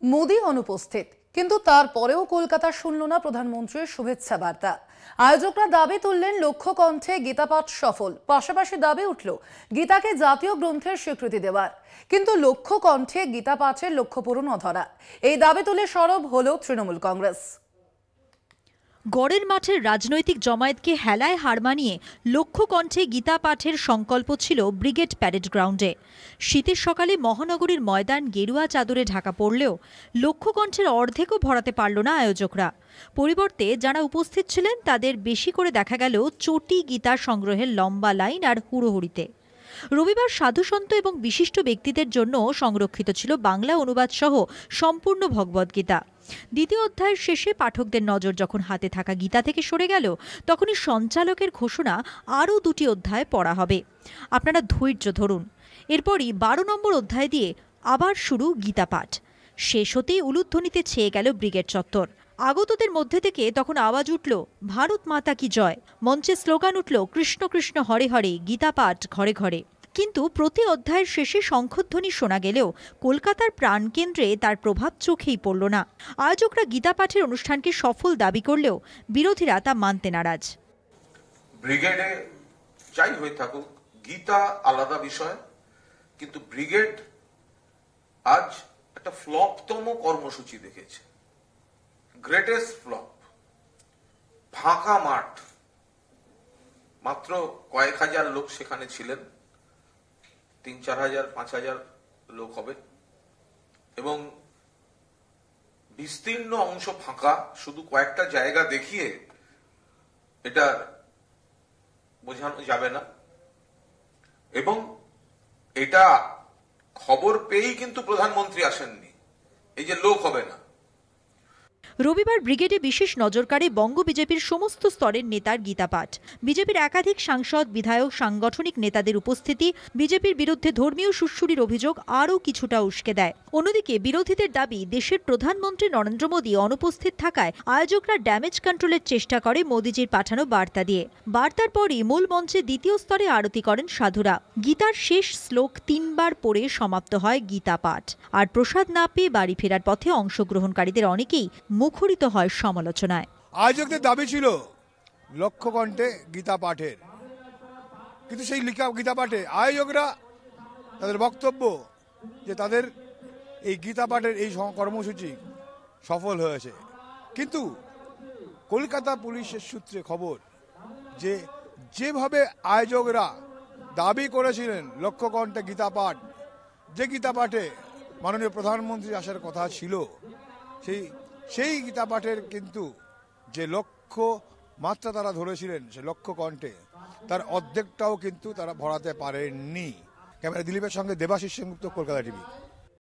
মোদি অনুপস্থিত, কিন্তু তারপরেও কলকাতা শুনল না প্রধানমন্ত্রীর শুভেচ্ছা বার্তা। আয়োজকরা দাবি তুললেন লক্ষ্য কণ্ঠে গীতাপাঠ সফল, পাশাপাশি দাবি উঠল গীতাকে জাতীয় গ্রন্থের স্বীকৃতি দেওয়ার। কিন্তু লক্ষ্য কণ্ঠে গীতা পাঠের লক্ষ্য পূরণ অধরা। এই দাবি তুলে সরব হল তৃণমূল কংগ্রেস। গড়ের মাঠের রাজনৈতিক জমায়েতকে হেলায় হার মানিয়ে লক্ষ্য কণ্ঠে গীতা পাঠের সংকল্প ছিল ব্রিগেড প্যারেড গ্রাউন্ডে। শীতের সকালে মহানগরীর ময়দান গেরুয়া চাদরে ঢাকা পড়লেও লক্ষ্য কণ্ঠের অর্ধেকও ভরাতে পারল না আয়োজকরা। পরিবর্তে যারা উপস্থিত ছিলেন তাদের বেশি করে দেখা গেল চটি গীতা সংগ্রহের লম্বা লাইন আর হুড়োহুড়িতে। রবিবার সাধুসন্ত এবং বিশিষ্ট ব্যক্তিদের জন্য সংরক্ষিত ছিল বাংলা অনুবাদ সহ সম্পূর্ণ ভগবদ্গীতা। দ্বিতীয় অধ্যায়ের শেষে পাঠকদের নজর যখন হাতে থাকা গীতা থেকে সরে গেল, তখনই সঞ্চালকের ঘোষণা আরও 2টি অধ্যায় পড়া হবে। আপনারা ধৈর্য ধরুন। এরপরই 12 নম্বর অধ্যায় দিয়ে আবার শুরু গীতা পাঠ। শেষ হতেই উলুধ্বনিতে ছেয়ে গেল ব্রিগেড চত্বর। আগতদের মধ্যে থেকে তখন আওয়াজ উঠল ভারত মাতা কি জয়। মঞ্চে স্লোগান উঠল কৃষ্ণ কৃষ্ণ হরে হরে, গীতা পাঠ ঘরে ঘরে। কিন্তু প্রতি অধ্যায়ের শেষে শঙ্খধ্বনি শোনা গেলেও কলকাতার প্রাণকেন্দ্রে তার প্রভাব চোখেই পড়ল না। আয়োজকরা গীতা পাঠের অনুষ্ঠানকে সফল দাবি করলেও বিরোধীরা তা মানতে নারাজ। ব্রিগেডে যাই হয়ে থাকুক, গীতা আলাদা বিষয়, কিন্তু ব্রিগেড আজ একটা ফ্লপতম কর্মসূচি দেখেছে। Greatest flop. ফাঁকা মাঠ, মাত্র কয়েক হাজার লোক সেখানে ছিলেন। 3-4 হাজার 5 হাজার লোক হবে এবং বিস্তীর্ণ অংশ ফাঁকা। শুধু কয়েকটা জায়গা দেখিয়ে এটা বোঝানো যাবে না। এবং এটা খবর পেয়েই কিন্তু প্রধানমন্ত্রী আসেননি, এই যে লোক হবে না। রবিবার ব্রিগেডে বিশেষ নজর কাড়ে বঙ্গ বিজেপির সমস্ত স্তরের নেতার গীতা পাঠ। বিজেপির একাধিক সাংসদ, বিধায়ক, সাংগঠনিক নেতাদের উপস্থিতি বিজেপির বিরুদ্ধে ধর্মীয় সুড়সুড়ির অভিযোগ আরও কিছুটা উস্কে দেয়। অন্যদিকে বিরোধীদের দাবি দেশের প্রধানমন্ত্রী নরেন্দ্র মোদী অনুপস্থিত থাকায় আয়োজকরা ড্যামেজ কন্ট্রোলের চেষ্টা করে মোদীজির পাঠানো বার্তা দিয়ে। বার্তার পরই মূল মঞ্চে দ্বিতীয় স্তরে আরতি করেন সাধুরা। গীতার শেষ শ্লোক 3 বার পড়ে সমাপ্ত হয় গীতা পাঠ। আর প্রসাদ না পেয়ে বাড়ি ফেরার পথে অংশগ্রহণকারীদের অনেকেই মুখরিত হয় সমালোচনায়। আয়োজকদের দাবি ছিল লক্ষ্য কণ্ঠে গীতা পাঠের, কিন্তু সেই গীতা পাঠে আয়োজকরা তাদের বক্তব্য যে তাদের এই গীতা পাঠের এই কর্মসূচি সফল হয়েছে। কিন্তু কলকাতা পুলিশের সূত্রে খবর যে যেভাবে আয়োজকরা দাবি করেছিলেন লক্ষ্য কণ্ঠে গীতা পাঠ, যে গীতা পাঠে মাননীয় প্রধানমন্ত্রী আসার কথা ছিল, সেই গীতা পাঠের কিন্তু যে লক্ষ্য মাত্রা তারা ধরেছিলেন সে লক্ষ্য কণ্ঠে, তার অর্ধেকটাও কিন্তু তারা ভরাতে পারেননি। ক্যামেরা দিলীপের সঙ্গে দেবাশিস সেনগুপ্ত, কলকাতা টিভি।